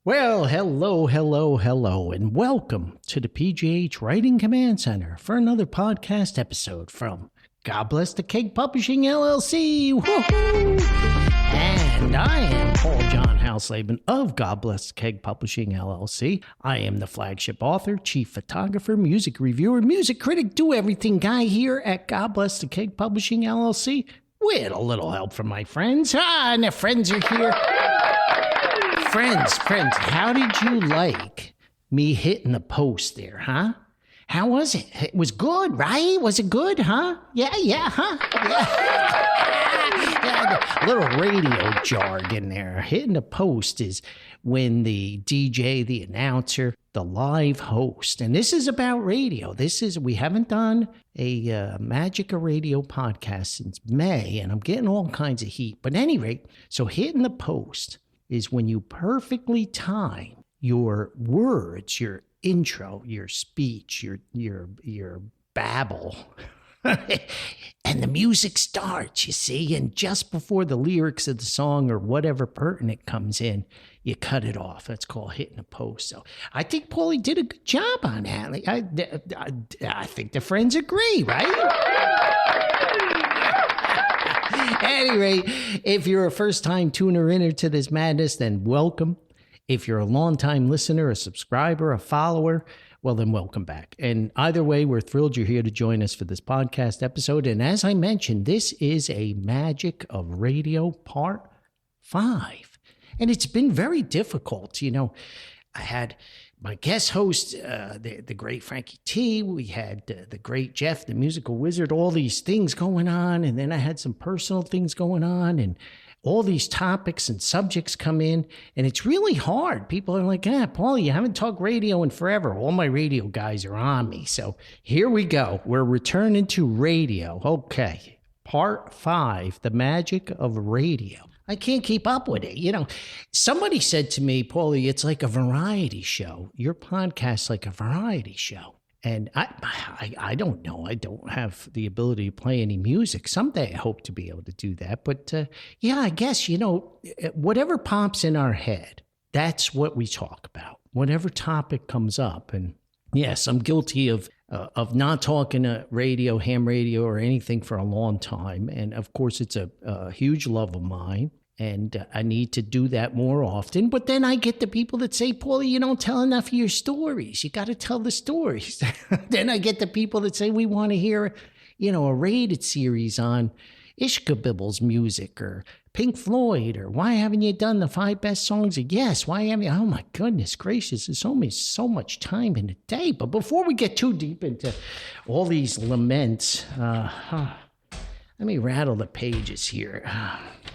Well, hello, and welcome to the PGH Writing Command Center for another podcast episode from God Bless the Keg Publishing, LLC. Woohoo! And I am John Hausleben of God Bless the Keg Publishing, LLC. I am the flagship author, chief photographer, music reviewer, music critic, do-everything guy here at God Bless the Keg Publishing, LLC, with a little help from my friends. And the friends are here. Friends, how did you like me hitting the post there, huh? How was it? It was good, right? Was it good, huh? Yeah, huh? Yeah. A little radio jargon there. Hitting the post is when the DJ, the announcer, the live host, and this is about radio. We haven't done a Magic of Radio podcast since May, and I'm getting all kinds of heat. But at any rate, so hitting the post is when you perfectly time your words, your intro, your speech, your babble, and the music starts, you see, and just before the lyrics of the song or whatever pertinent comes in, you cut it off. That's called hitting a post. So I think Paulie did a good job on that. Like, I think the friends agree, right? Anyway, if you're a first-time tuner into this madness, then welcome. If you're a long-time listener, a subscriber, a follower, well, then welcome back. And either way, we're thrilled you're here to join us for this podcast episode. And as I mentioned, this is a Magic of Radio Part 5. And it's been very difficult. You know, I had my guest host, the great Frankie T. We had the great Jeff, the musical wizard, all these things going on. And then I had some personal things going on and all these topics and subjects come in. And it's really hard. People are like, Paulie, you haven't talked radio in forever. All my radio guys are on me. So here we go. We're returning to radio. Okay. Part 5, the magic of radio. I can't keep up with it. You know, somebody said to me, Paulie, it's like a variety show. Your podcast's like a variety show. And I don't know. I don't have the ability to play any music. Someday I hope to be able to do that. But yeah, I guess, you know, whatever pops in our head, that's what we talk about. Whatever topic comes up. And yes, I'm guilty of not talking to radio, ham radio, or anything for a long time. And of course, it's a huge love of mine. And I need to do that more often. But then I get the people that say, Paulie, you don't tell enough of your stories. You got to tell the stories. Then I get the people that say, we want to hear, you know, a rated series on Ishkabibble's music or Pink Floyd, or why haven't you done the 5 best songs of Yes? Why haven't you? Oh my goodness gracious, there's only so much time in a day. But before we get too deep into all these laments, let me rattle the pages here.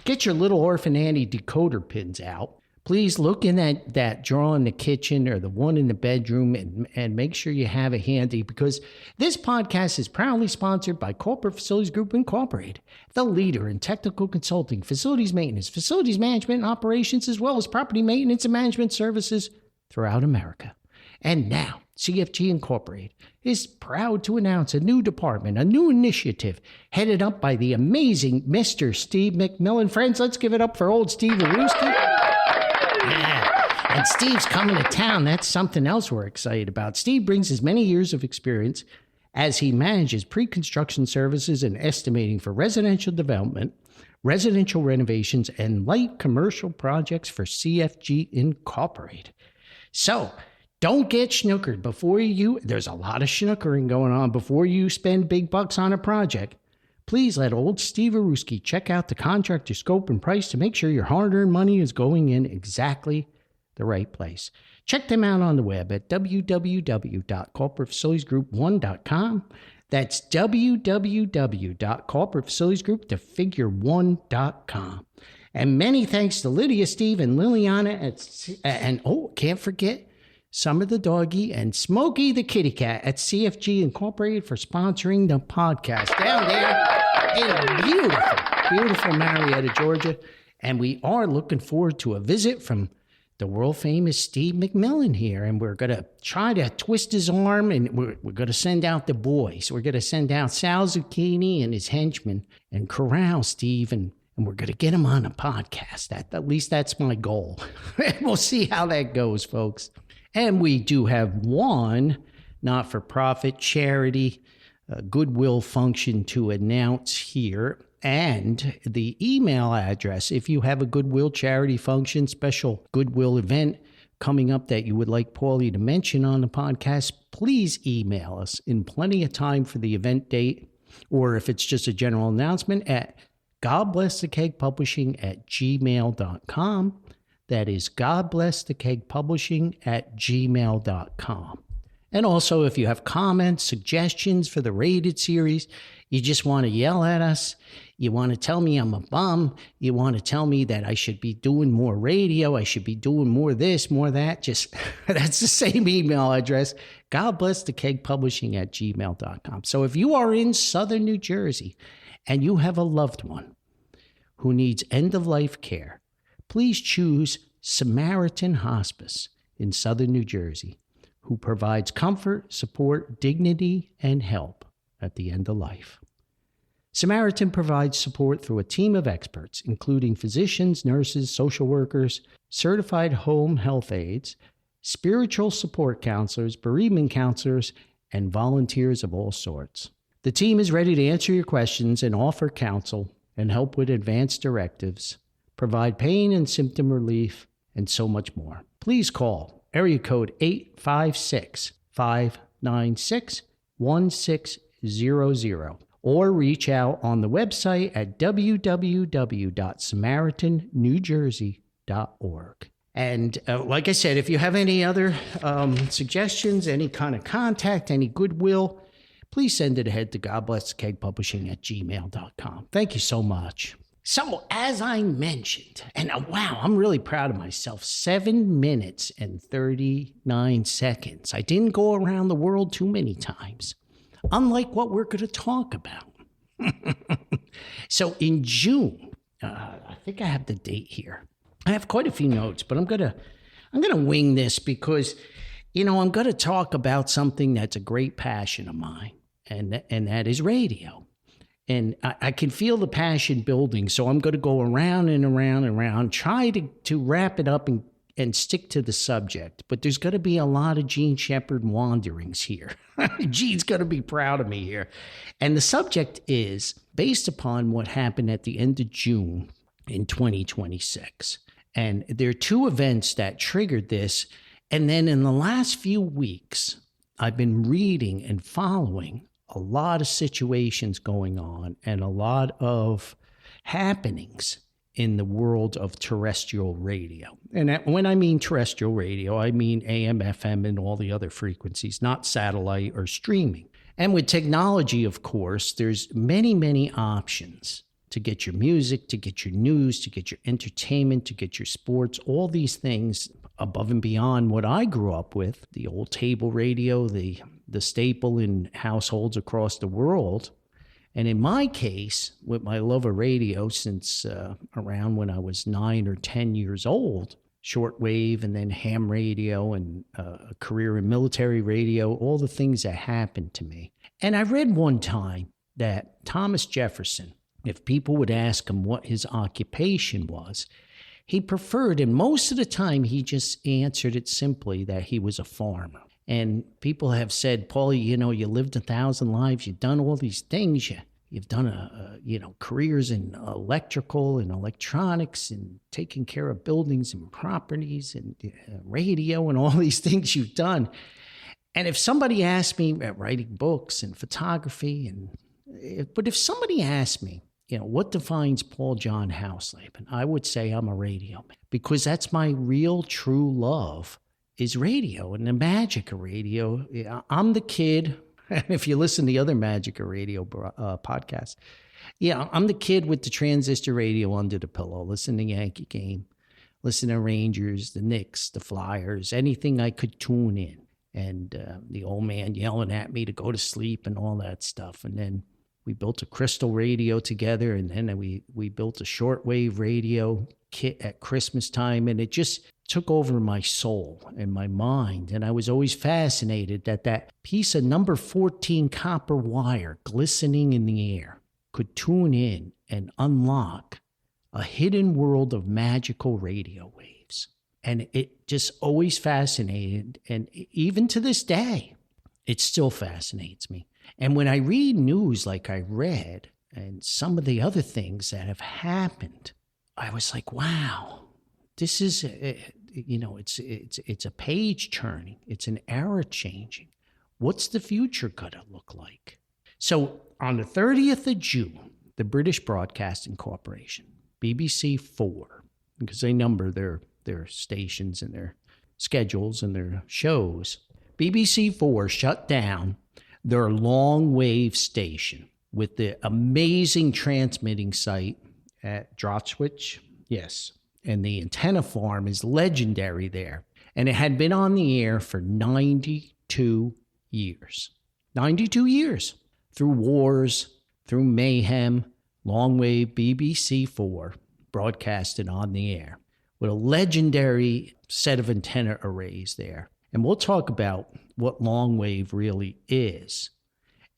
Get your little Orphan Annie decoder pins out. Please look in that drawer in the kitchen or the one in the bedroom and make sure you have it handy, because this podcast is proudly sponsored by Corporate Facilities Group Incorporated, the leader in technical consulting, facilities maintenance, facilities management and operations, as well as property maintenance and management services throughout America. And now, CFG Incorporated is proud to announce a new department, a new initiative headed up by the amazing Mr. Steve McMillan. Friends, let's give it up for old Steve Arooski. Yeah. And Steve's coming to town. That's something else we're excited about. Steve brings as many years of experience as he manages pre-construction services and estimating for residential development, residential renovations, and light commercial projects for CFG Incorporated. So, don't get snookered there's a lot of snookering going on before you spend big bucks on a project. Please let old Steve Arooski check out the contractor scope and price to make sure your hard-earned money is going in exactly the right place. Check them out on the web at www.corporatefacilitiesgroup1.com. That's www.corporatefacilitiesgroup1.com. And many thanks to Lydia, Steve, and Liliana can't forget Summer the doggy and Smokey the kitty cat at CFG Incorporated for sponsoring the podcast down there in beautiful Marietta, Georgia. And we are looking forward to a visit from the world famous Steve McMillan here. And we're going to try to twist his arm, and we're going to send out the boys. We're going to send out Sal Zucchini and his henchmen and corral Steve, and and we're going to get them on a podcast. At least that's my goal. We'll see how that goes, folks. And we do have one not-for-profit charity goodwill function to announce here. And the email address, if you have a goodwill charity function, special goodwill event coming up that you would like Paulie to mention on the podcast, please email us in plenty of time for the event date, or if it's just a general announcement, at godblessthekegpublishing@gmail.com. That is godblessthekegpublishing@gmail.com. And also, if you have comments, suggestions for the rated series, you just want to yell at us, you want to tell me I'm a bum, you want to tell me that I should be doing more radio, I should be doing more this, more that, just that's the same email address, godblessthekegpublishing@gmail.com. So if you are in Southern New Jersey and you have a loved one who needs end-of-life care, please choose Samaritan Hospice in Southern New Jersey, who provides comfort, support, dignity, and help at the end of life. Samaritan provides support through a team of experts, including physicians, nurses, social workers, certified home health aides, spiritual support counselors, bereavement counselors, and volunteers of all sorts. The team is ready to answer your questions and offer counsel and help with advanced directives, provide pain and symptom relief, and so much more. Please call area code 856-596-1600 or reach out on the website at www.samaritannewjersey.org. And like I said, if you have any other suggestions, any kind of contact, any goodwill, please send it ahead to godblessthekegpublishing@gmail.com. Thank you so much. So, as I mentioned, and wow, I'm really proud of myself, 7 minutes and 39 seconds. I didn't go around the world too many times, unlike what we're going to talk about. So, in June, I think I have the date here. I have quite a few notes, but I'm gonna wing this because, I'm going to talk about something that's a great passion of mine, and that is radio. And I can feel the passion building, so I'm going to go around and around and around, try to wrap it up and stick to the subject. But there's going to be a lot of Gene Shepard wanderings here. Gene's going to be proud of me here. And the subject is based upon what happened at the end of June in 2026. And there are two events that triggered this. And then in the last few weeks, I've been reading and following a lot of situations going on and a lot of happenings in the world of terrestrial radio. And when I mean terrestrial radio, I mean AM, FM, and all the other frequencies, not satellite or streaming. And with technology, of course, there's many, many options to get your music, to get your news, to get your entertainment, to get your sports, all these things above and beyond what I grew up with, the old table radio, the staple in households across the world. And in my case, with my love of radio since around when I was 9 or 10 years old, shortwave and then ham radio and a career in military radio, all the things that happened to me. And I read one time that Thomas Jefferson, if people would ask him what his occupation was, he preferred, and most of the time he just answered it simply, that he was a farmer. And people have said, Paulie, you lived 1,000 lives, you've done all these things, you've done, careers in electrical and electronics and taking care of buildings and properties and radio and all these things you've done. And if somebody asked me, writing books and photography, but if somebody asked me, what defines Paul John Hausleben, I would say I'm a radio man, because that's my real true love is radio and the magic of radio. I'm the kid, if you listen to the other magic of radio podcasts, I'm the kid with the transistor radio under the pillow, listening to Yankee game, listening to Rangers, the Knicks, the Flyers, anything I could tune in. And the old man yelling at me to go to sleep and all that stuff. And then we built a crystal radio together, and then we built a shortwave radio kit at Christmas time, and it just took over my soul and my mind. And I was always fascinated that piece of number 14 copper wire glistening in the air could tune in and unlock a hidden world of magical radio waves. And it just always fascinated. And even to this day, it still fascinates me. And when I read news like I read and some of the other things that have happened, I was like, wow, this is, it's a page turning. It's an era changing. What's the future going to look like? So on the 30th of June, the British Broadcasting Corporation, BBC 4, because they number their stations and their schedules and their shows, BBC 4 shut down their long wave station with the amazing transmitting site at Droitwich. Yes. And the antenna farm is legendary there. And it had been on the air for 92 years. 92 years. Through wars, through mayhem, long wave BBC 4 broadcasted on the air with a legendary set of antenna arrays there. And we'll talk about what long wave really is.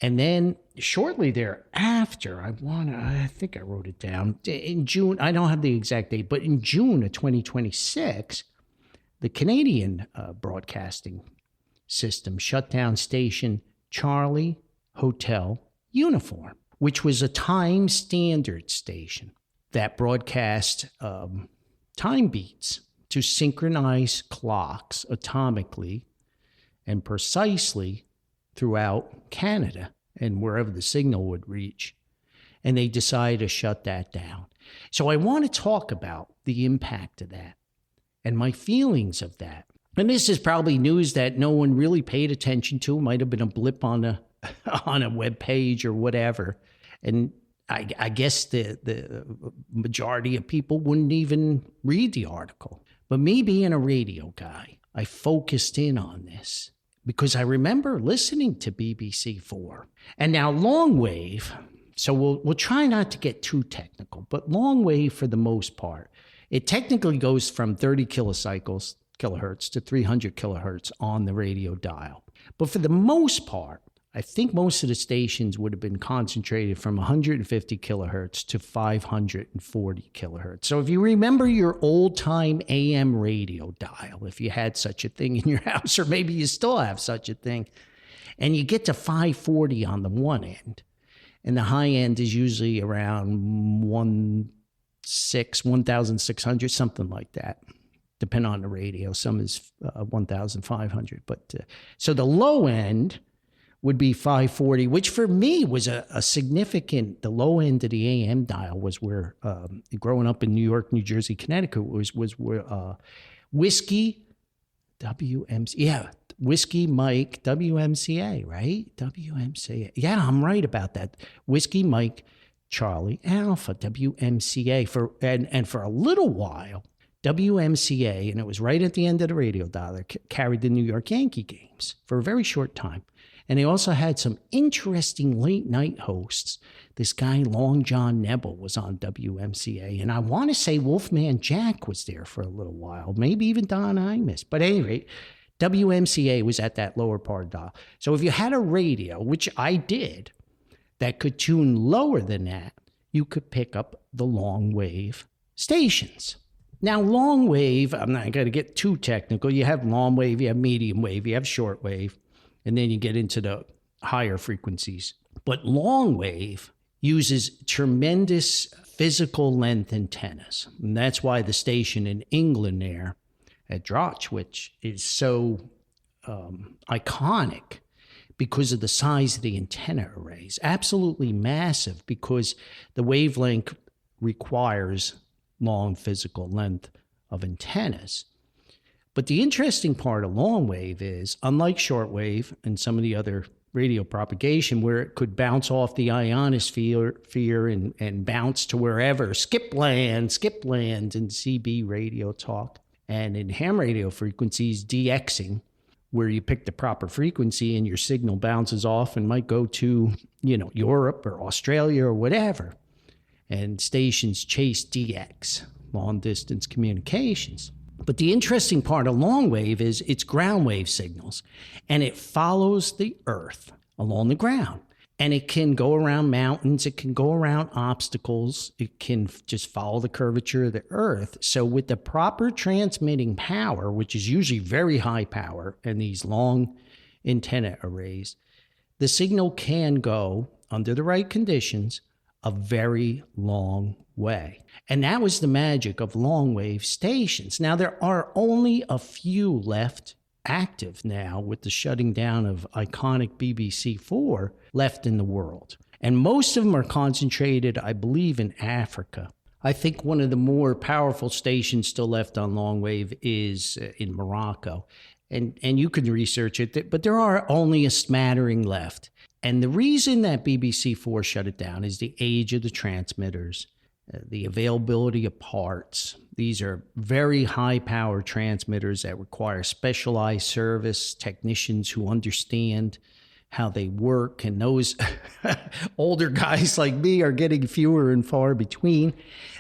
And then shortly thereafter, I think I wrote it down, in June, I don't have the exact date, but in June of 2026, the Canadian broadcasting system shut down station Charlie Hotel Uniform, which was a time standard station that broadcast time beats to synchronize clocks atomically and precisely throughout Canada and wherever the signal would reach. And they decided to shut that down. So I want to talk about the impact of that and my feelings of that. And this is probably news that no one really paid attention to. It might have been a blip on a on a web page or whatever. And I guess the majority of people wouldn't even read the article. But me being a radio guy, I focused in on this because I remember listening to BBC 4. And now long wave, so we'll try not to get too technical, but long wave for the most part, it technically goes from 30 kilohertz to 300 kilohertz on the radio dial. But for the most part, I think most of the stations would have been concentrated from 150 kilohertz to 540 kilohertz. So if you remember your old-time AM radio dial, if you had such a thing in your house, or maybe you still have such a thing, and you get to 540 on the one end, and the high end is usually around 1,600, something like that, depending on the radio. Some is 1,500. But so the low end would be 540, which for me was a significant, the low end of the AM dial was where, growing up in New York, New Jersey, Connecticut, was where Whiskey, WMC, yeah, Whiskey Mike, WMCA, right? WMCA. Yeah, I'm right about that. Whiskey Mike, Charlie Alpha, WMCA. And for a little while, WMCA, and it was right at the end of the radio dial, carried the New York Yankee games for a very short time. And they also had some interesting late night hosts. This guy, Long John Nebel, was on WMCA. And I want to say Wolfman Jack was there for a little while, maybe even Don Imus. But at any rate, WMCA was at that lower part of the dial. So if you had a radio, which I did, that could tune lower than that, you could pick up the long wave stations. Now, long wave, I'm not going to get too technical. You have long wave, you have medium wave, you have short wave. And then you get into the higher frequencies. But long wave uses tremendous physical length antennas. And that's why the station in England there at Droitwich is so iconic, because of the size of the antenna arrays. Absolutely massive, because the wavelength requires long physical length of antennas. But the interesting part of long wave is, unlike short wave and some of the other radio propagation where it could bounce off the ionosphere and bounce to wherever, skip land in CB radio talk, and in ham radio frequencies, DXing, where you pick the proper frequency and your signal bounces off and might go to, Europe or Australia or whatever. And stations chase DX, long distance communications. But the interesting part of long wave is it's ground wave signals, and it follows the Earth along the ground. And it can go around mountains. It can go around obstacles. It can just follow the curvature of the earth. So with the proper transmitting power, which is usually very high power, and these long antenna arrays, the signal can go, under the right conditions, a very long way. And that was the magic of long wave stations. Now, there are only a few left active now with the shutting down of iconic BBC4 left in the world. And most of them are concentrated, I believe, in Africa. I think one of the more powerful stations still left on long wave is in Morocco. And you can research it, but there are only a smattering left. And the reason that BBC4 shut it down is the age of the transmitters, the availability of parts. These are very high power transmitters that require specialized service technicians who understand how they work. And those older guys like me are getting fewer and far between.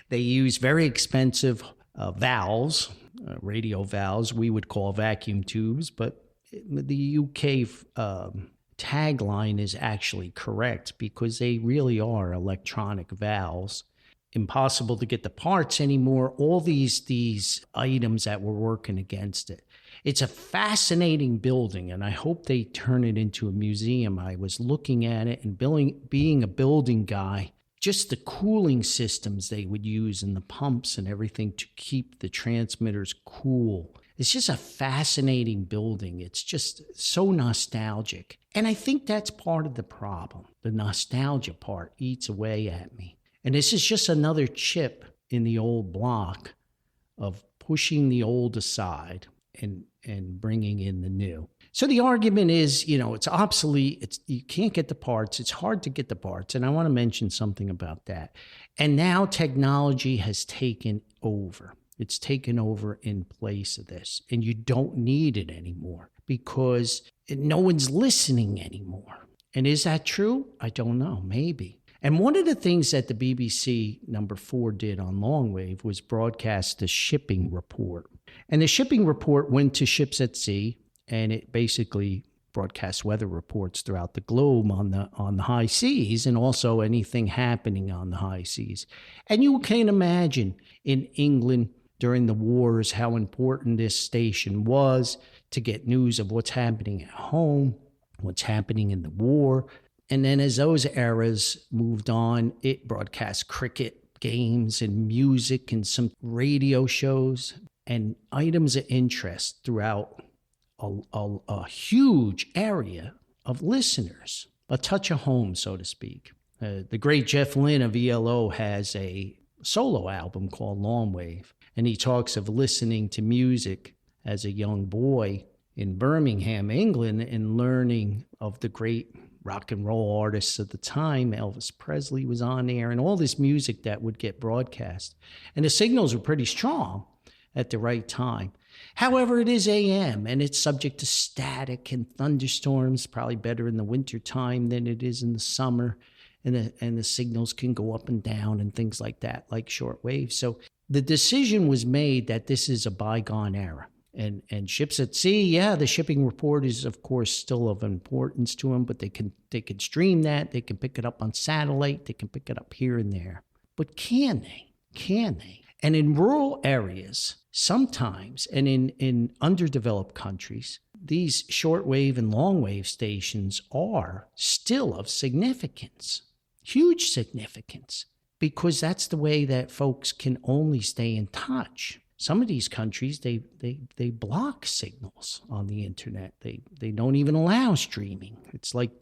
They use very expensive valves, radio valves, we would call vacuum tubes, but the UK tagline is actually correct because they really are electronic valves. Impossible to get the parts anymore. All these items that were working against it. It's a fascinating building, and I hope they turn it into a museum. I was looking at it and being a building guy, just the cooling systems they would use and the pumps and everything to keep the transmitters cool. It's just a fascinating building. It's just so nostalgic. And I think that's part of the problem. The nostalgia part eats away at me. And this is just another chip in the old block of pushing the old aside and bringing in the new. So the argument is, it's obsolete. You can't get the parts. It's hard to get the parts. And I want to mention something about that. And now technology has taken over. It's taken over in place of this. And you don't need it anymore because no one's listening anymore. And is that true? I don't know. Maybe. And one of the things that the BBC number 4 did on long wave was broadcast the shipping report. And the shipping report went to ships at sea, and it basically broadcast weather reports throughout the globe on the high seas and also anything happening on the high seas. And you can imagine in England during the wars how important this station was to get news of what's happening at home, what's happening in the war. And then as those eras moved on, it broadcast cricket games and music and some radio shows and items of interest throughout a huge area of listeners, a touch of home, so to speak. The great Jeff Lynne of ELO has a solo album called Long Wave, and he talks of listening to music as a young boy in Birmingham, England, and learning of the great rock and roll artists of the time. Elvis Presley was on there and all this music that would get broadcast. And the signals were pretty strong at the right time. However, it is AM and it's subject to static and thunderstorms, probably better in the wintertime than it is in the summer. And the signals can go up and down and things like that, like shortwave. So the decision was made that this is a bygone era. And ships at sea, yeah, the shipping report is, of course, still of importance to them, but they can stream that. They can pick it up on satellite. They can pick it up here and there. But can they? Can they? And in rural areas, sometimes, and in underdeveloped countries, these shortwave and longwave stations are still of significance, huge significance, because that's the way that folks can only stay in touch. Some of these countries, they block signals on the internet. They don't even allow streaming. It's like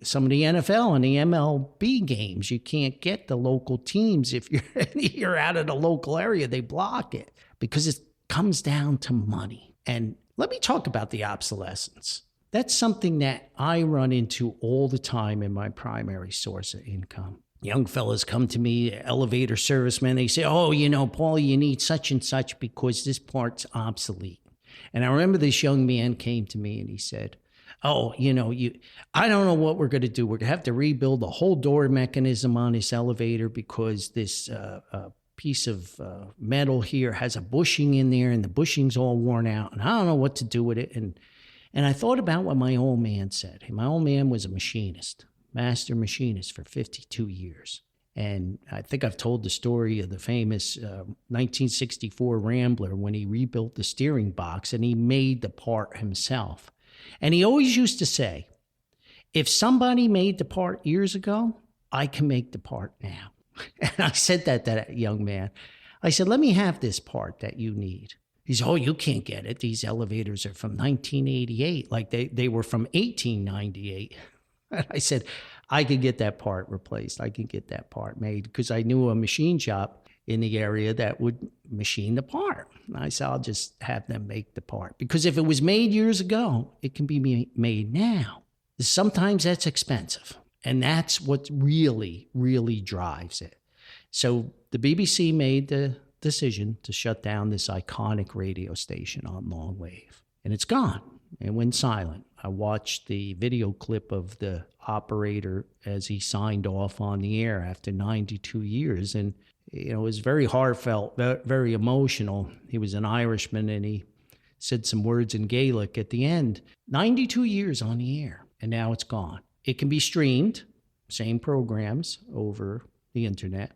some of the NFL and the MLB games. You can't get the local teams if you're out of the local area. They block it because it comes down to money. And let me talk about the obsolescence. That's something that I run into all the time in my primary source of income. Young fellas come to me, elevator servicemen, they say, oh, Paulie, you need such and such because this part's obsolete. And I remember this young man came to me and he said, oh, I don't know what we're going to do. We're going to have to rebuild the whole door mechanism on this elevator because this piece of metal here has a bushing in there and the bushing's all worn out and I don't know what to do with it. And I thought about what my old man said. My old man was a machinist. master machinist for 52 years. And I think I've told the story of the famous 1964 Rambler when he rebuilt the steering box and he made the part himself. And he always used to say, if somebody made the part years ago, I can make the part now. And I said that to that young man. I said, let me have this part that you need. He said, oh, you can't get it. These elevators are from 1988, like they were from 1898. And I said, I could get that part replaced. I could get that part made because I knew a machine shop in the area that would machine the part. And I said, I'll just have them make the part. Because if it was made years ago, it can be made now. Sometimes that's expensive. And that's what really, really drives it. So the BBC made the decision to shut down this iconic radio station on long wave. And it's gone. It went silent. I watched the video clip of the operator as he signed off on the air after 92 years. And, it was very heartfelt, very emotional. He was an Irishman and he said some words in Gaelic at the end. 92 years on the air, and now it's gone. It can be streamed, same programs over the internet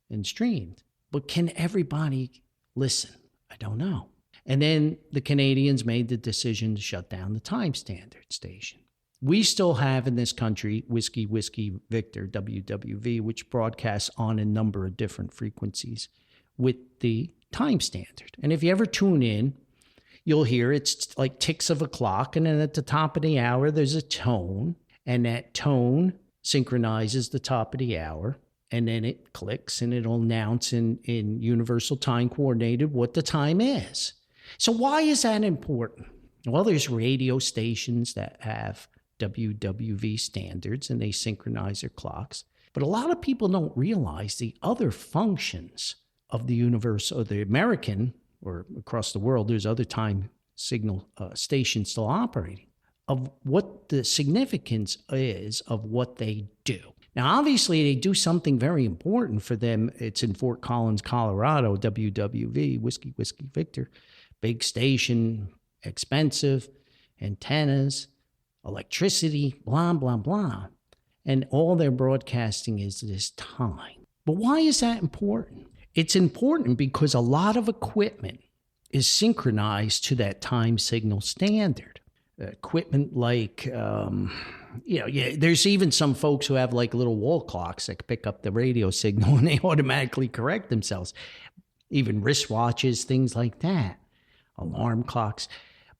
and streamed. But can everybody listen? I don't know. And then the Canadians made the decision to shut down the time standard station. We still have in this country Whiskey, Whiskey, Victor, WWV, which broadcasts on a number of different frequencies with the time standard. And if you ever tune in, you'll hear it's like ticks of a clock. And then at the top of the hour, there's a tone. And that tone synchronizes the top of the hour. And then it clicks and it'll announce in Universal Time Coordinated what the time is. So why is that important? Well, there's radio stations that have WWV standards and they synchronize their clocks. But a lot of people don't realize the other functions of the Universal, or the American, or across the world, there's other time signal stations still operating, of what the significance is of what they do. Now, obviously, they do something very important for them. It's in Fort Collins, Colorado, WWV, Whiskey, Whiskey, Victor. Big station, expensive, antennas, electricity, blah, blah, blah. And all they're broadcasting is this time. But why is that important? It's important because a lot of equipment is synchronized to that time signal standard. Equipment like, there's even some folks who have like little wall clocks that pick up the radio signal and they automatically correct themselves. Even wristwatches, things like that. Alarm clocks.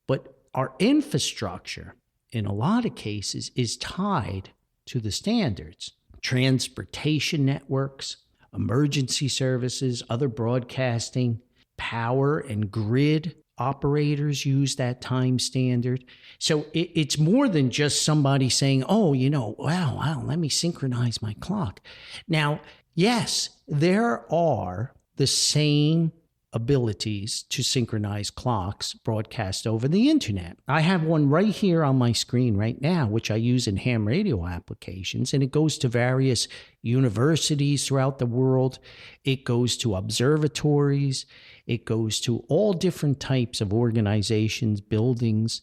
But our infrastructure, in a lot of cases, is tied to the standards. Transportation networks, emergency services, other broadcasting, power and grid operators use that time standard. So it's more than just somebody saying, oh, wow, let me synchronize my clock. Now, yes, there are the same abilities to synchronize clocks broadcast over the internet. I have one right here on my screen right now, which I use in ham radio applications, and it goes to various universities throughout the world. It goes to observatories. It goes to all different types of organizations, buildings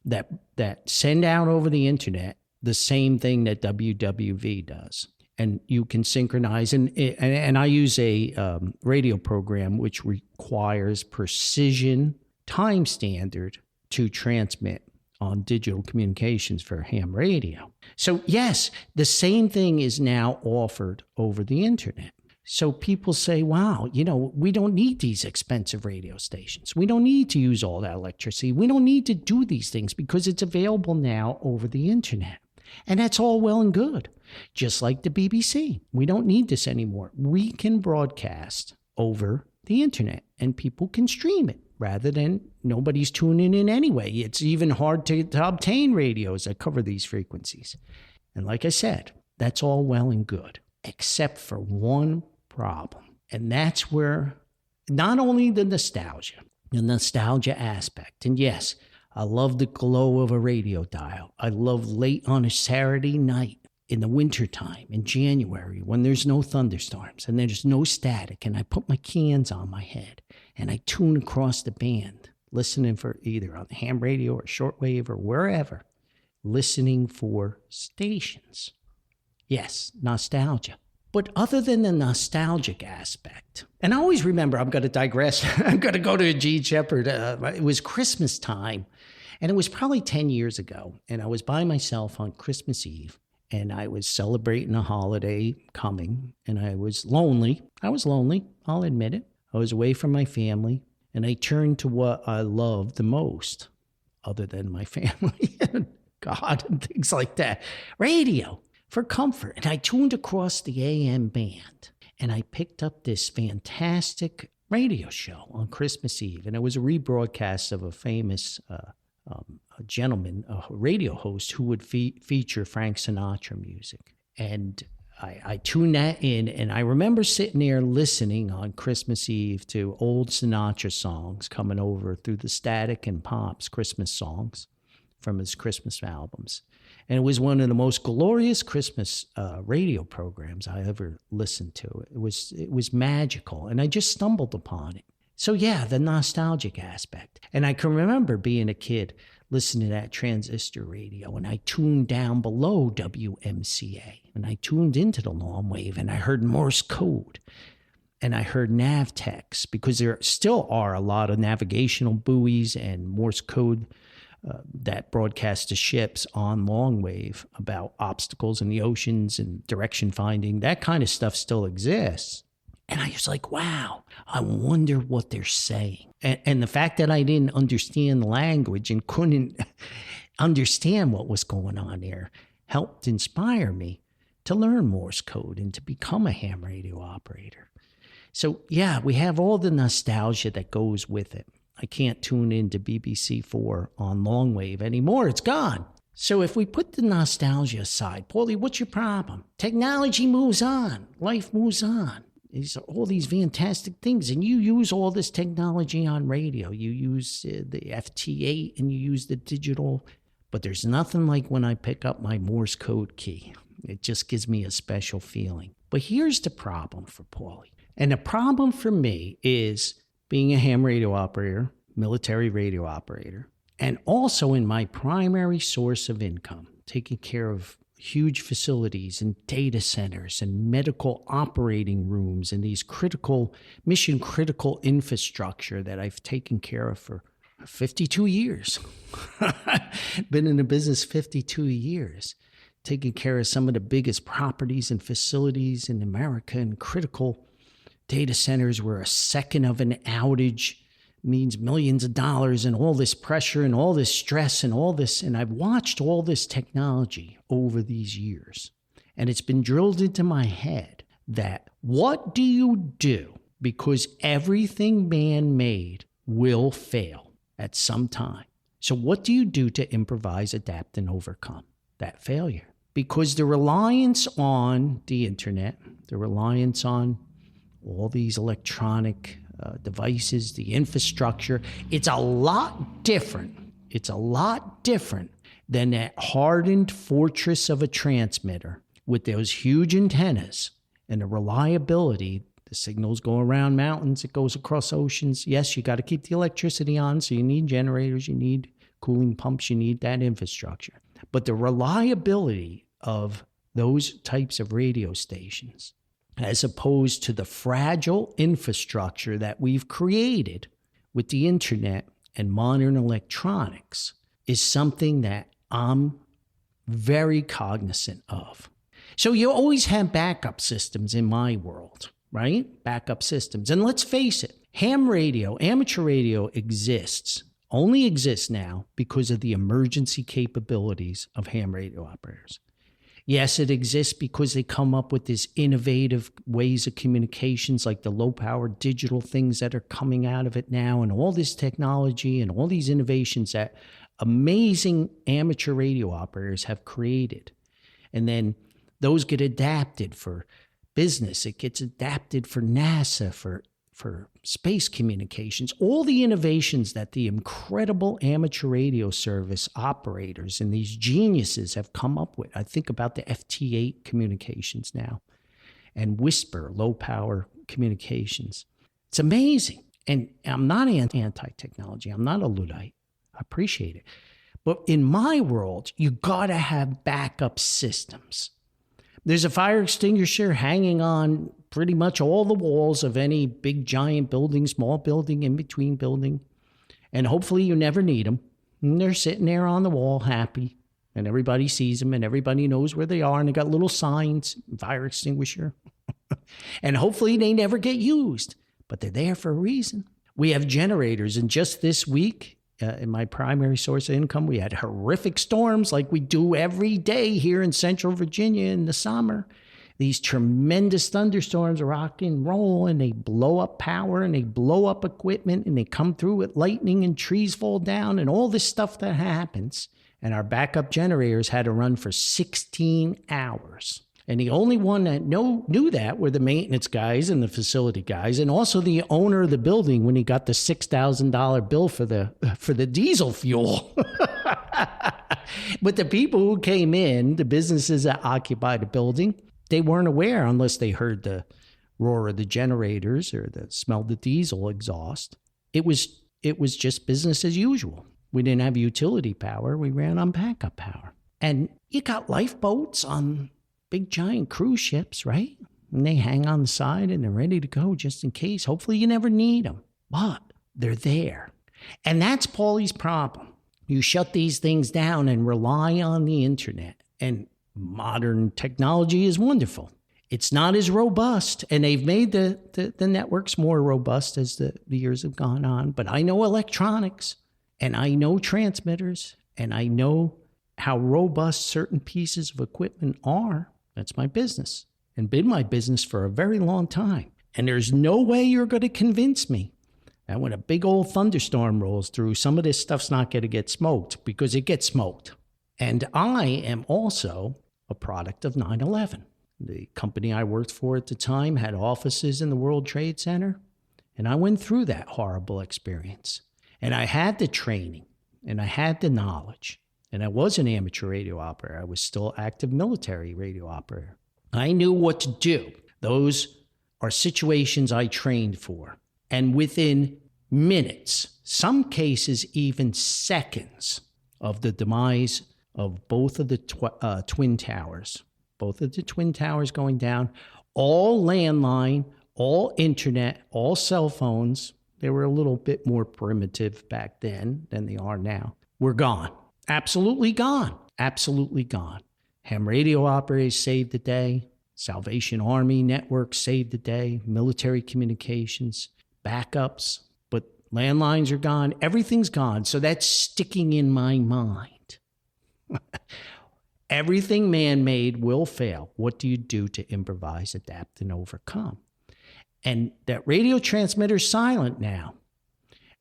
that send out over the internet the same thing that WWV does. And you can synchronize. And I use a radio program which requires precision time standard to transmit on digital communications for ham radio. So yes, the same thing is now offered over the internet. So people say, wow, we don't need these expensive radio stations. We don't need to use all that electricity. We don't need to do these things because it's available now over the internet. And that's all well and good. Just like the BBC. We don't need this anymore. We can broadcast over the internet and people can stream it rather than nobody's tuning in anyway. It's even hard to obtain radios that cover these frequencies. And like I said, that's all well and good, except for one problem. And that's where not only the nostalgia aspect, and yes, I love the glow of a radio dial. I love late on a Saturday night in the wintertime in January when there's no thunderstorms and there's no static, and I put my cans on my head and I tune across the band, listening for either on the ham radio or shortwave or wherever, listening for stations. Yes, nostalgia. But other than the nostalgic aspect, and I always remember, I'm going to digress. I'm going to go to Gene Shepherd. It was Christmas time, and it was probably 10 years ago. And I was by myself on Christmas Eve, and I was celebrating a holiday coming, and I was lonely. I'll admit it. I was away from my family, and I turned to what I love the most, other than my family and God and things like that. Radio. For comfort. And I tuned across the AM band and I picked up this fantastic radio show on Christmas Eve. And it was a rebroadcast of a famous gentleman, a radio host who would feature Frank Sinatra music. And I tuned that in, and I remember sitting there listening on Christmas Eve to old Sinatra songs coming over through the Static and Pops Christmas songs from his Christmas albums. And it was one of the most glorious Christmas radio programs I ever listened to. It was magical, and I just stumbled upon it. So yeah, the nostalgic aspect. And I can remember being a kid listening to that transistor radio, and I tuned down below WMCA, and I tuned into the long wave, and I heard Morse code, and I heard Navtex, because there still are a lot of navigational buoys and Morse code that broadcast to ships on long wave about obstacles in the oceans and direction finding. That kind of stuff still exists. And I was like, wow, I wonder what they're saying. And the fact that I didn't understand the language and couldn't understand what was going on there helped inspire me to learn Morse code and to become a ham radio operator. So yeah, we have all the nostalgia that goes with it. I can't tune into BBC4 on long wave anymore. It's gone. So if we put the nostalgia aside, Paulie, what's your problem? Technology moves on. Life moves on. These are all these fantastic things. And you use all this technology on radio. You use the FT8 and you use the digital. But there's nothing like when I pick up my Morse code key. It just gives me a special feeling. But here's the problem for Paulie. And the problem for me is being a ham radio operator, military radio operator, and also in my primary source of income, taking care of huge facilities and data centers and medical operating rooms and these mission critical infrastructure that I've taken care of for 52 years. Been in the business 52 years, taking care of some of the biggest properties and facilities in America and critical data centers where a second of an outage means millions of dollars and all this pressure and all this stress and all this. And I've watched all this technology over these years. And it's been drilled into my head that what do you do? Because everything man-made will fail at some time. So what do you do to improvise, adapt, and overcome that failure? Because the reliance on the internet, the reliance on all these electronic devices, the infrastructure, it's a lot different. It's a lot different than that hardened fortress of a transmitter with those huge antennas and the reliability. The signals go around mountains, it goes across oceans. Yes, you got to keep the electricity on, so you need generators, you need cooling pumps, you need that infrastructure. But the reliability of those types of radio stations, as opposed to the fragile infrastructure that we've created with the internet and modern electronics, is something that I'm very cognizant of. So you always have backup systems in my world, right? Backup systems. And let's face it, ham radio, amateur radio only exists now because of the emergency capabilities of ham radio operators. Yes, it exists because they come up with these innovative ways of communications like the low-power digital things that are coming out of it now, and all this technology and all these innovations that amazing amateur radio operators have created. And then those get adapted for business. It gets adapted for NASA, for space communications, all the innovations that the incredible amateur radio service operators and these geniuses have come up with. I think about the FT8 communications now and Whisper, low power communications. It's amazing. And I'm not anti-technology. I'm not a Luddite. I appreciate it. But in my world, you got to have backup systems. There's a fire extinguisher hanging on pretty much all the walls of any big, giant building, small building, in between building. And hopefully you never need them. And they're sitting there on the wall happy. And everybody sees them and everybody knows where they are. And they got little signs, fire extinguisher. And hopefully they never get used. But they're there for a reason. We have generators. And just this week, in my primary source of income, we had horrific storms like we do every day here in Central Virginia in the summer. These tremendous thunderstorms rock and roll, and they blow up power, and they blow up equipment, and they come through with lightning, and trees fall down, and all this stuff that happens. And our backup generators had to run for 16 hours. And the only one that knew that were the maintenance guys and the facility guys, and also the owner of the building when he got the $6,000 bill for the diesel fuel. But the people who came in, the businesses that occupied the building, they weren't aware unless they heard the roar of the generators or smelled the diesel exhaust. It was just business as usual. We didn't have utility power. We ran on backup power. And you got lifeboats on big giant cruise ships, right? And they hang on the side and they're ready to go just in case. Hopefully you never need them, but they're there. And that's Paulie's problem. You shut these things down and rely on the internet. And modern technology is wonderful. It's not as robust, and they've made the networks more robust as the years have gone on. But I know electronics, and I know transmitters, and I know how robust certain pieces of equipment are. That's my business, and been my business for a very long time. And there's no way you're going to convince me that when a big old thunderstorm rolls through, some of this stuff's not going to get smoked, because it gets smoked. And I am also a product of 9/11. The company I worked for at the time had offices in the World Trade Center, and I went through that horrible experience. And I had the training, and I had the knowledge, and I was an amateur radio operator. I was still active military radio operator. I knew what to do. Those are situations I trained for. And within minutes, some cases even seconds, of the demise of both of the twin towers, both of the twin towers going down, all landline, all internet, all cell phones, they were a little bit more primitive back then than they are now, were gone. Absolutely gone. Absolutely gone. Ham radio operators saved the day. Salvation Army network saved the day. Military communications, backups, but landlines are gone. Everything's gone. So that's sticking in my mind. Everything man-made will fail. What do you do to improvise, adapt, and overcome? And that radio transmitter's silent now.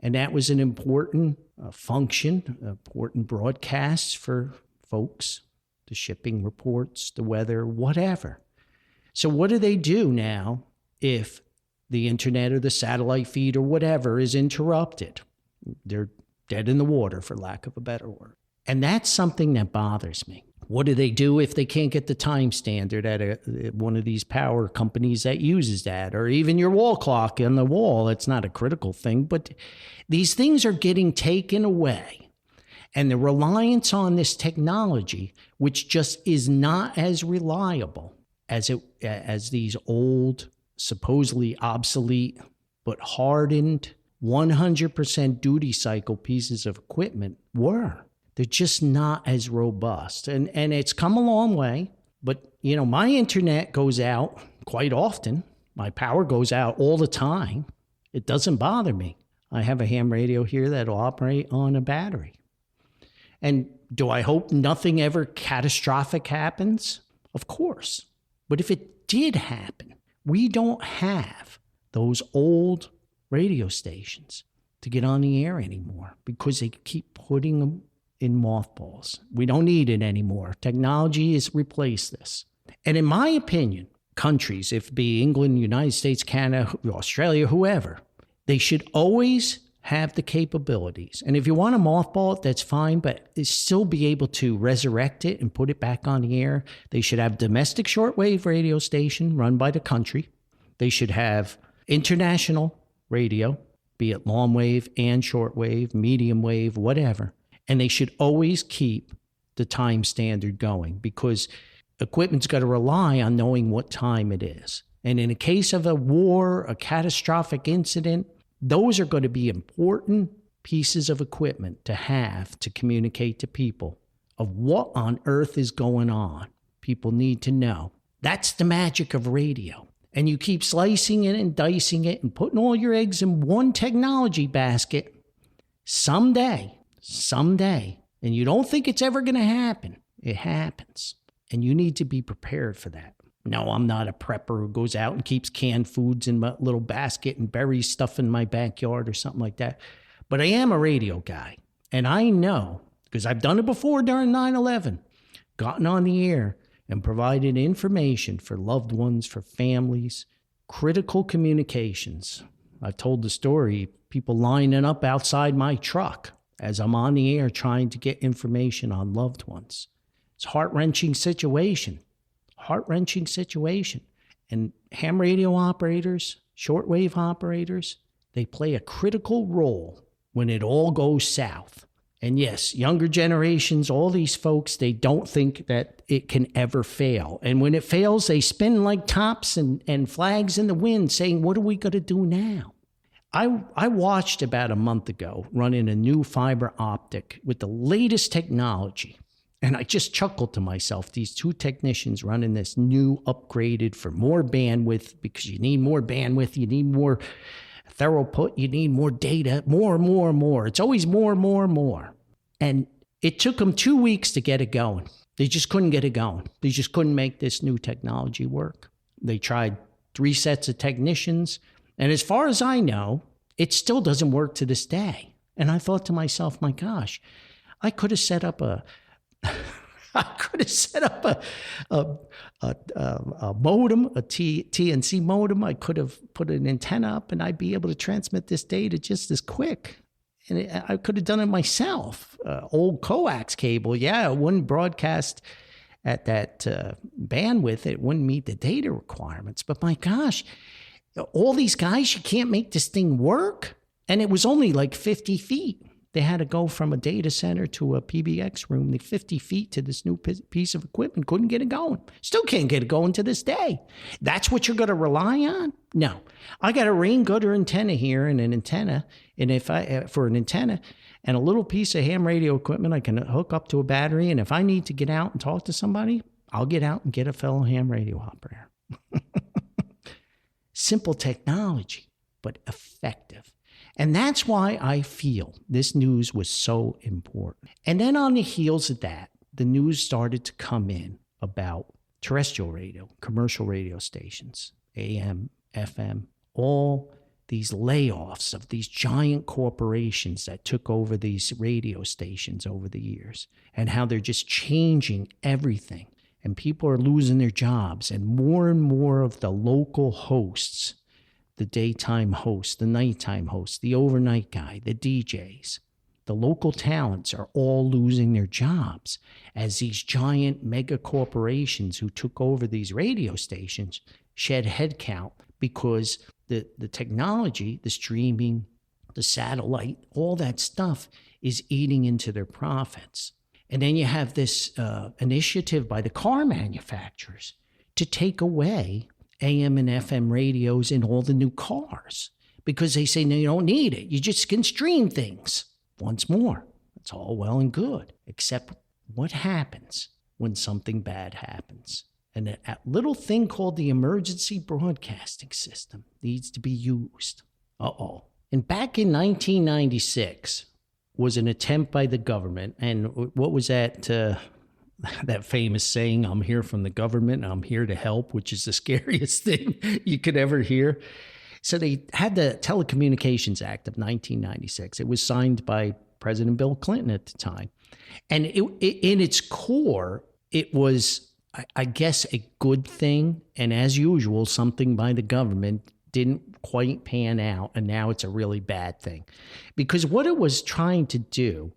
And that was an important function, important broadcasts for folks, the shipping reports, the weather, whatever. So what do they do now if the internet or the satellite feed or whatever is interrupted? They're dead in the water, for lack of a better word. And that's something that bothers me. What do they do if they can't get the time standard at one of these power companies that uses that? Or even your wall clock on the wall, it's not a critical thing, but these things are getting taken away. And the reliance on this technology, which just is not as reliable as these old, supposedly obsolete, but hardened, 100% duty cycle pieces of equipment were. They're just not as robust. And it's come a long way. But, you know, my internet goes out quite often. My power goes out all the time. It doesn't bother me. I have a ham radio here that'll operate on a battery. And do I hope nothing ever catastrophic happens? Of course. But if it did happen, we don't have those old radio stations to get on the air anymore because they keep putting them in mothballs. We don't need it anymore. Technology has replaced this. And in my opinion, countries, if it be England, United States, Canada, Australia, whoever, they should always have the capabilities. And if you want to mothball it, that's fine, but still be able to resurrect it and put it back on the air. They should have domestic shortwave radio station run by the country. They should have international radio, be it long wave and shortwave, medium wave, whatever. And they should always keep the time standard going because Equipment's got to rely on knowing what time it is. And in a case of a war, a catastrophic incident, those are going to be important pieces of equipment to have to communicate to people of what on earth is going on. People need to know. That's the magic of radio. And you keep slicing it and dicing it and putting all your eggs in one technology basket. Someday, and you don't think it's ever going to happen, it happens. And you need to be prepared for that. No, I'm not a prepper who goes out and keeps canned foods in my little basket and buries stuff in my backyard or something like that. But I am a radio guy. And I know, because I've done it before during 9/11, gotten on the air and provided information for loved ones, for families, critical communications. I've told the story, people lining up outside my truck as I'm on the air trying to get information on loved ones. It's a heart-wrenching situation. And ham radio operators, shortwave operators, they play a critical role when it all goes south. And yes, younger generations, all these folks, they don't think that it can ever fail. And when it fails, they spin like tops and flags in the wind saying, what are we going to do now? I watched about a month ago running a new fiber optic with the latest technology. And I just chuckled to myself, these two technicians running this new upgraded for more bandwidth, because you need more bandwidth, you need more throughput, you need more data, more. It's always more. And it took them 2 weeks to get it going. They just couldn't get it going. They just couldn't make this new technology work. They tried 3 sets of technicians. And as far as I know, it still doesn't work to this day. And I thought to myself, my gosh, I could have set up a modem, a TNC modem. I could have put an antenna up and I'd be able to transmit this data just as quick. And I could have done it myself. Old coax cable, it wouldn't broadcast at that bandwidth. It wouldn't meet the data requirements. But my gosh, all these guys, you can't make this thing work. And it was only like 50 feet. They had to go from a data center to a PBX room, the 50 feet to this new piece of equipment. Couldn't get it going. Still can't get it going to this day. That's what you're going to rely on? No. I got a rain gutter antenna here and an antenna. And if for an antenna and a little piece of ham radio equipment, I can hook up to a battery. And if I need to get out and talk to somebody, I'll get out and get a fellow ham radio operator. Simple technology, but effective. And that's why I feel this news was so important. And then on the heels of that, the news started to come in about terrestrial radio, commercial radio stations, AM, FM, all these layoffs of these giant corporations that took over these radio stations over the years, and how they're just changing everything. And people are losing their jobs, and more of the local hosts, the daytime host, the nighttime host, the overnight guy, the DJs, the local talents are all losing their jobs as these giant mega corporations who took over these radio stations shed headcount because the technology, the streaming, the satellite, all that stuff is eating into their profits. And then you have this initiative by the car manufacturers to take away AM and FM radios in all the new cars because they say, no, you don't need it. You just can stream things. Once more, it's all well and good, except what happens when something bad happens? And that little thing called the emergency broadcasting system needs to be used. And back in 1996 was an attempt by the government. And what was that famous saying, I'm here from the government, I'm here to help, which is the scariest thing you could ever hear. So they had the Telecommunications Act of 1996. It was signed by President Bill Clinton at the time. And in its core, it was, I guess, a good thing. And as usual, something by the government didn't quite pan out. And now it's a really bad thing. Because what it was trying to do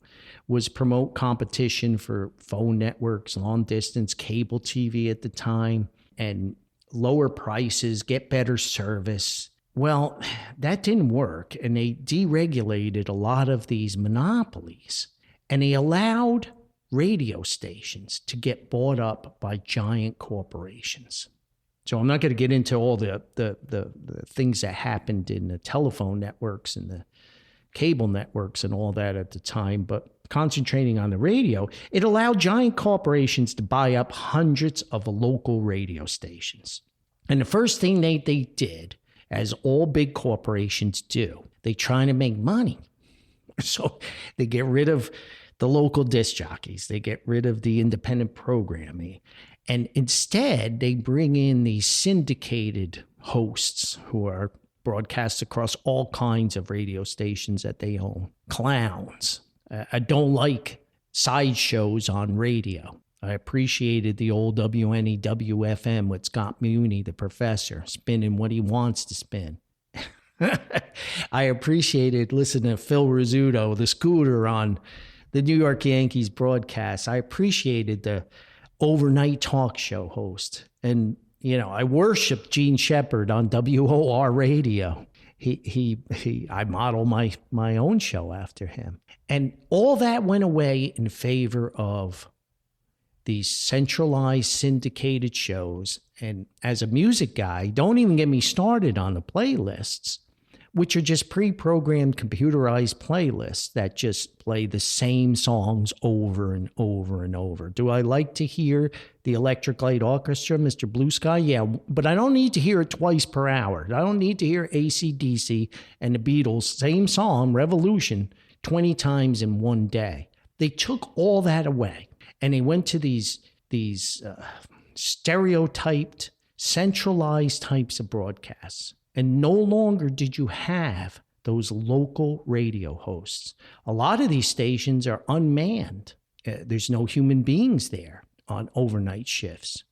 was promote competition for phone networks, long distance, cable TV at the time, and lower prices, get better service. Well, that didn't work, and they deregulated a lot of these monopolies, and they allowed radio stations to get bought up by giant corporations. So I'm not going to get into all the things that happened in the telephone networks and the cable networks and all that at the time, but concentrating on the radio, it allowed giant corporations to buy up hundreds of local radio stations. And the first thing they did, as all big corporations do, they try to make money. So they get rid of the local disc jockeys. They get rid of the independent programming. And instead, they bring in these syndicated hosts who are broadcast across all kinds of radio stations that they own. Clowns. I don't like sideshows on radio. I appreciated the old WNEW-FM with Scott Muni, the professor, spinning what he wants to spin. I appreciated listening to Phil Rizzuto, the scooter on the New York Yankees broadcast. I appreciated the overnight talk show host. And, you know, I worshiped Gene Shepard on WOR radio. I model my own show after him. And all that went away in favor of these centralized syndicated shows. And as a music guy, don't even get me started on the playlists, which are just pre-programmed computerized playlists that just play the same songs over and over and over. Do I like to hear the Electric Light Orchestra, Mr. Blue Sky? Yeah, but I don't need to hear it twice per hour. I don't need to hear AC/DC and the Beatles, same song, Revolution, 20 times in one day. They took all that away, and they went to these stereotyped, centralized types of broadcasts. And no longer did you have those local radio hosts. A lot of these stations are unmanned. There's no human beings there on overnight shifts.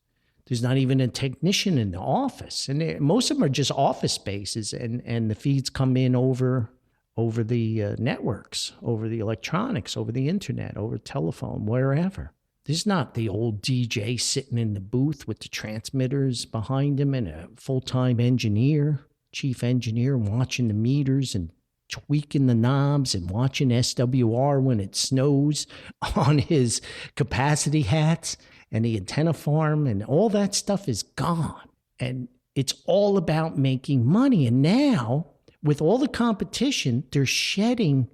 There's not even a technician in the office. And most of them are just office spaces, and the feeds come in over the networks, over the electronics, over the internet, over telephone, wherever. There's not the old DJ sitting in the booth with the transmitters behind him and a full-time engineer, chief engineer, watching the meters and tweaking the knobs and watching SWR when it snows on his capacity hats and the antenna farm, and all that stuff is gone. And it's all about making money. And now, with all the competition, they're shedding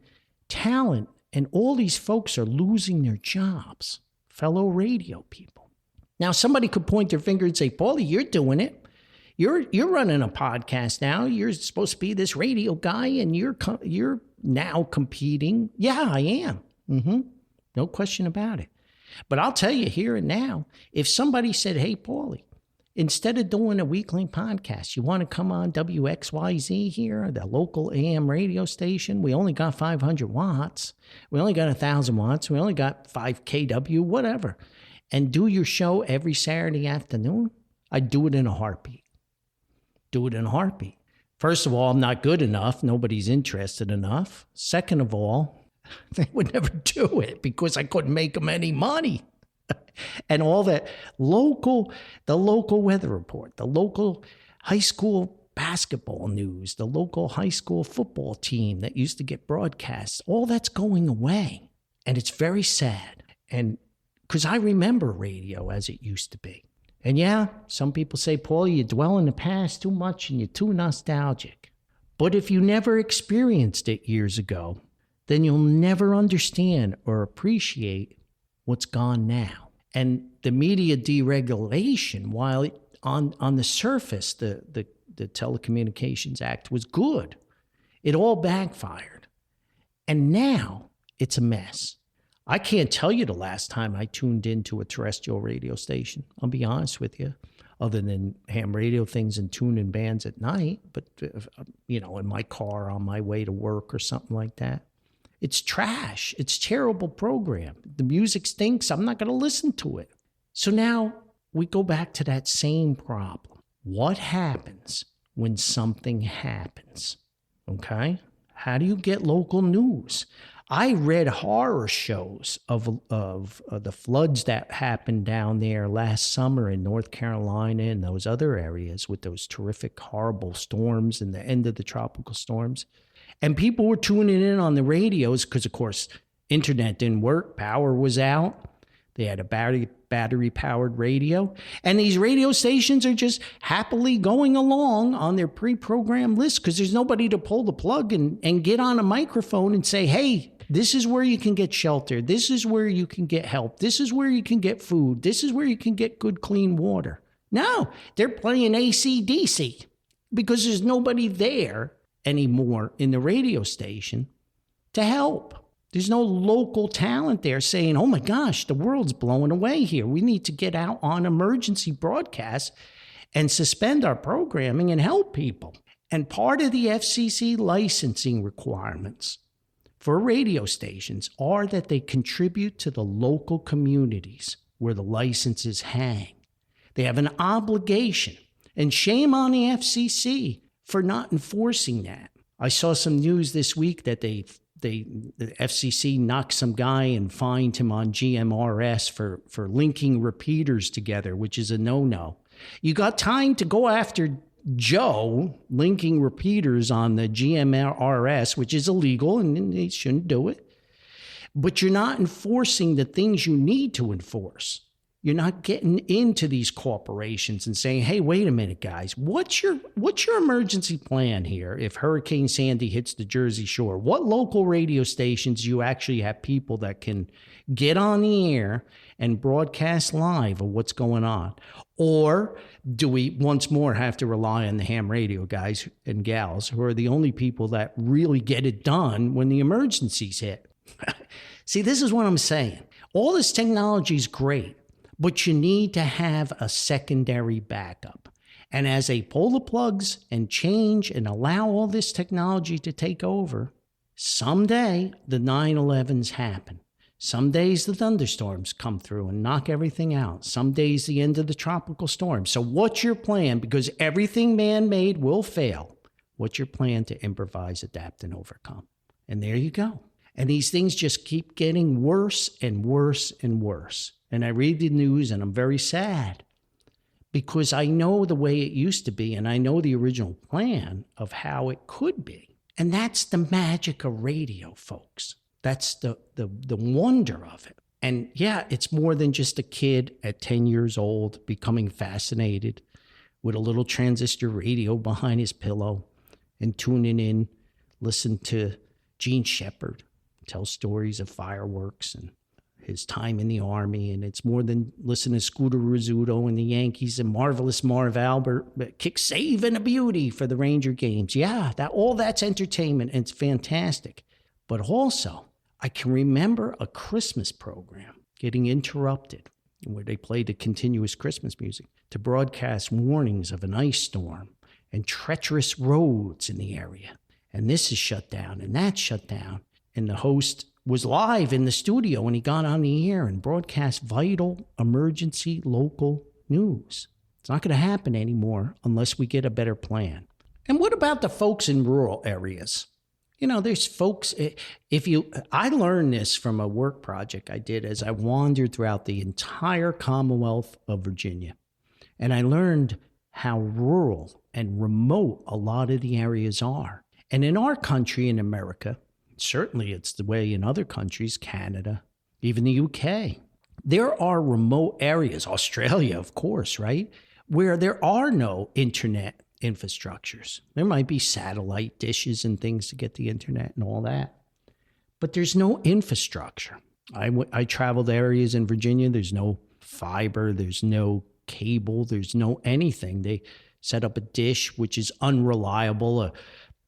talent, and all these folks are losing their jobs. Fellow radio people. Now, somebody could point their finger and say, Paulie, you're doing it. You're running a podcast now. You're supposed to be this radio guy, and you're now competing. Yeah, I am. No question about it. But I'll tell you here and now, if somebody said, hey, Paulie, instead of doing a weekly podcast, you want to come on WXYZ here, the local AM radio station? We only got 500 watts. We only got 1,000 watts. We only got 5 kW, whatever. And do your show every Saturday afternoon? I'd do it in a heartbeat. First of all, I'm not good enough. Nobody's interested enough. Second of all, they would never do it because I couldn't make them any money. And all that the local weather report, the local high school basketball news, the local high school football team that used to get broadcasts, all that's going away. And it's very sad. And because I remember radio as it used to be. And yeah, some people say, Paul, you dwell in the past too much and you're too nostalgic. But if you never experienced it years ago, then you'll never understand or appreciate what's gone now. And the media deregulation, while on the surface, the Telecommunications Act was good, it all backfired. And now it's a mess. I can't tell you the last time I tuned into a terrestrial radio station. I'll be honest with you, other than ham radio things and tuning bands at night. But, in my car on my way to work or something like that. It's trash. It's terrible program. The music stinks. I'm not going to listen to it. So now we go back to that same problem. What happens when something happens? Okay? How do you get local news? I read horror shows of the floods that happened down there last summer in North Carolina and those other areas with those terrific, horrible storms and the end of the tropical storms. And people were tuning in on the radios because, of course, internet didn't work. Power was out. They had a battery-powered radio. And these radio stations are just happily going along on their pre-programmed list because there's nobody to pull the plug and get on a microphone and say, hey, this is where you can get shelter. This is where you can get help. This is where you can get food. This is where you can get good, clean water. No, they're playing AC/DC because there's nobody there anymore in the radio station to help. There's no local talent there saying, oh my gosh, the world's blowing away here. We need to get out on emergency broadcasts and suspend our programming and help people. And part of the FCC licensing requirements for radio stations are that they contribute to the local communities where the licenses hang. They have an obligation, and shame on the FCC for not enforcing that. I saw some news this week that the FCC knocked some guy and fined him on GMRS for linking repeaters together, which is a no-no. You got time to go after Joe linking repeaters on the GMRS, which is illegal and they shouldn't do it. But you're not enforcing the things you need to enforce. You're not getting into these corporations and saying, hey, wait a minute, guys, what's your emergency plan here if Hurricane Sandy hits the Jersey Shore? What local radio stations do you actually have people that can get on the air and broadcast live of what's going on? Or do we once more have to rely on the ham radio guys and gals who are the only people that really get it done when the emergencies hit? See, this is what I'm saying. All this technology is great, but you need to have a secondary backup. And as they pull the plugs and change and allow all this technology to take over, someday the 9/11s happen. Some days the thunderstorms come through and knock everything out. Some days the end of the tropical storm. So what's your plan? Because everything man-made will fail. What's your plan to improvise, adapt, and overcome? And there you go. And these things just keep getting worse and worse and worse. And I read the news and I'm very sad because I know the way it used to be and I know the original plan of how it could be. And that's the magic of radio, folks. That's the wonder of it. And yeah, it's more than just a kid at 10 years old becoming fascinated with a little transistor radio behind his pillow and tuning in, listen to Gene Shepard tell stories of fireworks and his time in the Army. And it's more than listen to Scooter Rizzuto and the Yankees and Marvelous Marv Albert kick save and a beauty for the Ranger games. Yeah, all that's entertainment and it's fantastic. But also, I can remember a Christmas program getting interrupted where they played the continuous Christmas music to broadcast warnings of an ice storm and treacherous roads in the area. And this is shut down and that's shut down. And the host was live in the studio when he got on the air and broadcast vital emergency local news. It's not going to happen anymore unless we get a better plan. And what about the folks in rural areas? You know, there's folks, I learned this from a work project I did as I wandered throughout the entire Commonwealth of Virginia. And I learned how rural and remote a lot of the areas are. And in our country, in America, certainly it's the way in other countries, Canada, even the UK, there are remote areas, Australia, of course, right, where there are no internet infrastructures. There might be satellite dishes and things to get the internet and all that, but there's no infrastructure. I traveled areas in Virginia. There's no fiber. There's no cable. There's no anything. They set up a dish, which is unreliable. A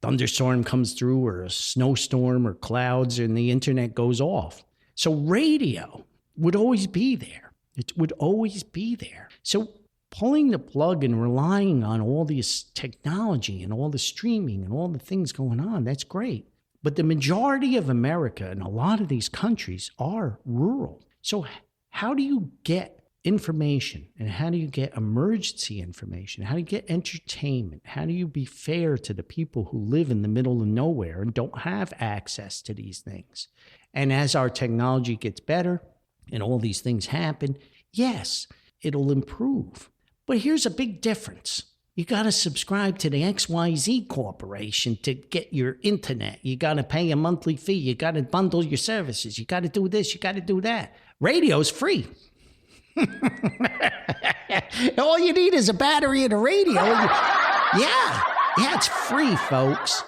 thunderstorm comes through or a snowstorm or clouds and the internet goes off. So radio would always be there. It would always be there. So pulling the plug and relying on all this technology and all the streaming and all the things going on, that's great. But the majority of America and a lot of these countries are rural. So how do you get information and how do you get emergency information? How do you get entertainment? How do you be fair to the people who live in the middle of nowhere and don't have access to these things? And as our technology gets better and all these things happen, yes, it'll improve. But here's a big difference. You got to subscribe to the XYZ Corporation to get your internet. You got to pay a monthly fee. You got to bundle your services. You got to do this. You got to do that. Radio's free. All you need is a battery and a radio. Yeah, it's free, folks.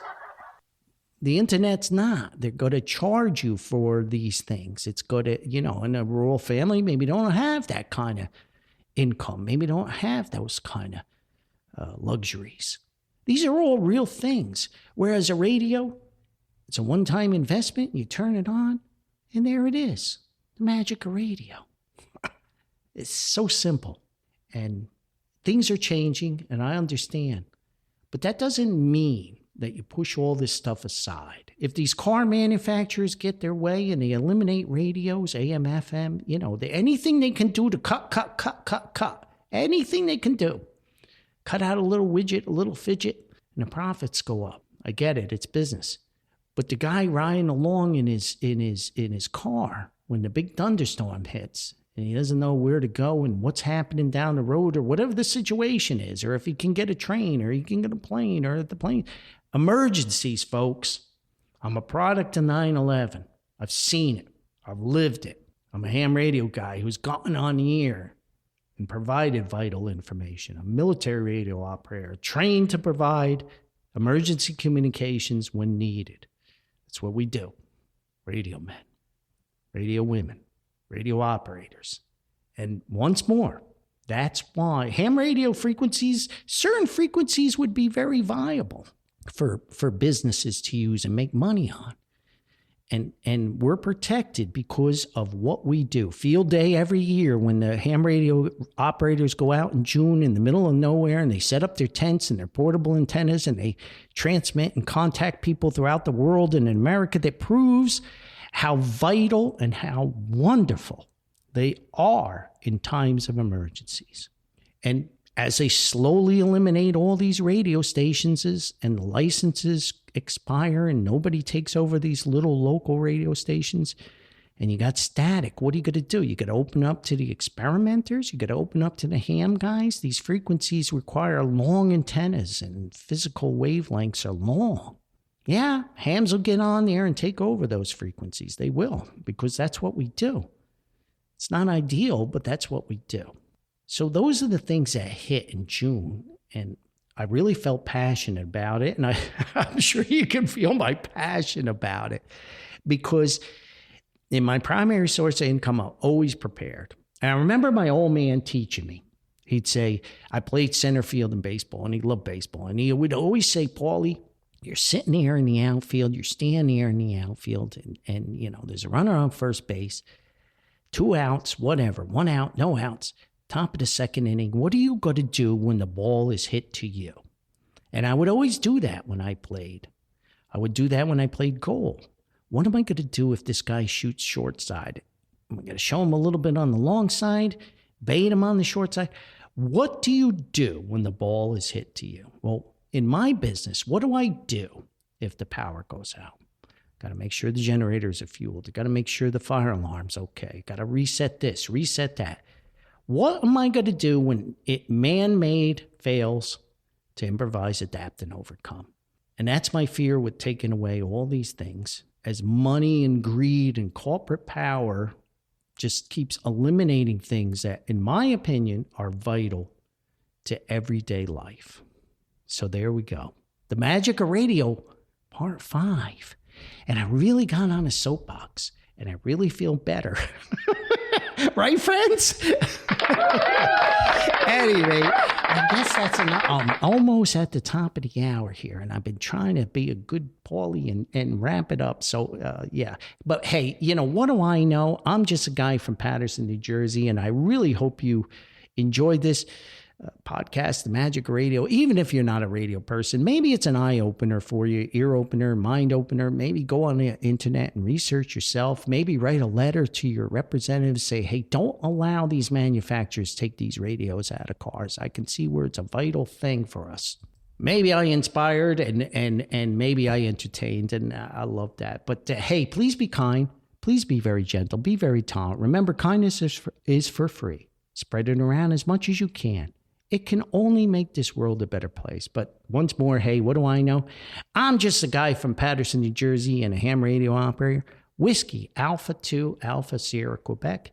The internet's not. They're going to charge you for these things. It's going to, in a rural family, maybe don't have that kind of income. Maybe don't have those kind of luxuries. These are all real things. Whereas a radio, it's a one-time investment. You turn it on, and there it is. The magic of radio. It's so simple. And things are changing, and I understand. But that doesn't mean that you push all this stuff aside. If these car manufacturers get their way and they eliminate radios, AM, FM, anything they can do to cut. Anything they can do. Cut out a little widget, a little fidget, and the profits go up. I get it, it's business. But the guy riding along in his car when the big thunderstorm hits, and he doesn't know where to go and what's happening down the road or whatever the situation is, or if he can get a train or he can get a plane or the plane. Emergencies, folks. I'm a product of 9/11. I've seen it. I've lived it. I'm a ham radio guy who's gotten on the air and provided vital information. A military radio operator trained to provide emergency communications when needed. That's what we do. Radio men, radio women, radio operators. And once more, that's why ham radio frequencies, certain frequencies would be very viable for businesses to use and make money on. And we're protected because of what we do. Field day every year when the ham radio operators go out in June in the middle of nowhere and they set up their tents and their portable antennas and they transmit and contact people throughout the world and in America, that proves how vital and how wonderful they are in times of emergencies. And as they slowly eliminate all these radio stations and the licenses expire and nobody takes over these little local radio stations and you got static, what are you going to do? You got to open up to the experimenters? You got to open up to the ham guys? These frequencies require long antennas and physical wavelengths are long. Yeah, hams will get on there and take over those frequencies. They will, because that's what we do. It's not ideal, but that's what we do. So those are the things that hit in June, and I really felt passionate about it, and I'm sure you can feel my passion about it, because in my primary source of income, I'm always prepared. And I remember my old man teaching me. He'd say, I played center field in baseball, and he loved baseball, and he would always say, Paulie, you're sitting there in the outfield, you're standing there in the outfield, and there's a runner on first base, 2 outs, whatever, 1 out, no outs. Top of the second inning, what are you going to do when the ball is hit to you? And I would always do that when I played. I would do that when I played goal. What am I going to do if this guy shoots short side? Am I going to show him a little bit on the long side, bait him on the short side? What do you do when the ball is hit to you? Well, in my business, what do I do if the power goes out? Got to make sure the generators are fueled. Got to make sure the fire alarm's okay. Got to reset this, reset that. What am I going to do when it man-made fails to improvise, adapt, and overcome? And that's my fear with taking away all these things, as money and greed and corporate power just keeps eliminating things that, in my opinion, are vital to everyday life. So there we go. The Magic of Radio, Part 5. And I really got on a soapbox, and I really feel better. Right, friends? Anyway, I guess that's enough. I'm almost at the top of the hour here, and I've been trying to be a good Paulie and wrap it up. So, yeah. But, hey, what do I know? I'm just a guy from Paterson, New Jersey, and I really hope you enjoyed this podcast, The Magic Radio. Even if you're not a radio person, maybe it's an eye-opener for you, ear-opener, mind-opener. Maybe go on the internet and research yourself. Maybe write a letter to your representatives. Say, hey, don't allow these manufacturers take these radios out of cars. I can see where it's a vital thing for us. Maybe I inspired and maybe I entertained, and I love that. But hey, please be kind. Please be very gentle. Be very tolerant. Remember, kindness is for free. Spread it around as much as you can. it can only make this world a better place. But once more, hey, what do I know? I'm just a guy from Patterson, New Jersey, and a ham radio operator. Whiskey, Alpha 2, Alpha Sierra, Quebec.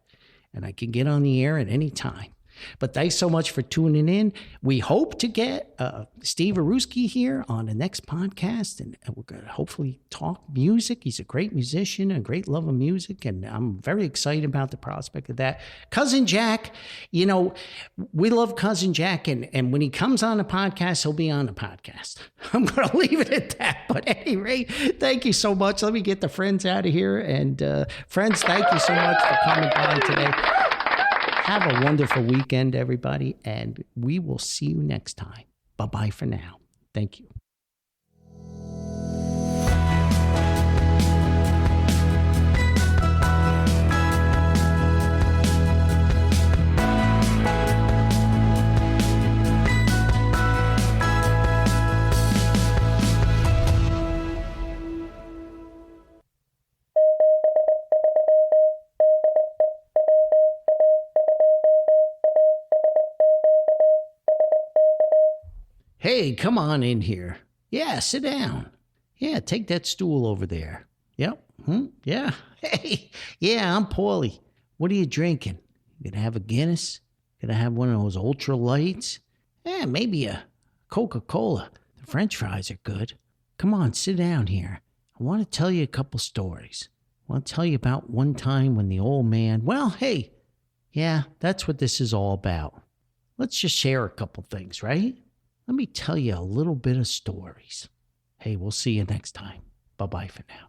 And I can get on the air at any time. But thanks so much for tuning in. We hope to get Steve Aruski here on the next podcast, and we're going to hopefully talk music. He's a great musician, a great love of music, and I'm very excited about the prospect of that. Cousin Jack, you know, we love Cousin Jack, and when he comes on the podcast, he'll be on the podcast. I'm going to leave it at that. But at any rate, thank you so much. Let me get the friends out of here. And friends, thank you so much for coming by today. Have a wonderful weekend, everybody, and we will see you next time. Bye-bye for now. Thank you. Hey, come on in here. Yeah, sit down. Yeah, take that stool over there. Yep. Yeah. Hey, yeah, I'm Paulie. What are you drinking? You gonna have a Guinness? Gonna have one of those ultra lights? Yeah, maybe a Coca-Cola. The French fries are good. Come on, sit down here. I want to tell you a couple stories. I want to tell you about one time when the old man, well, hey, yeah, that's what this is all about. Let's just share a couple things, right? Let me tell you a little bit of stories. Hey, we'll see you next time. Bye-bye for now.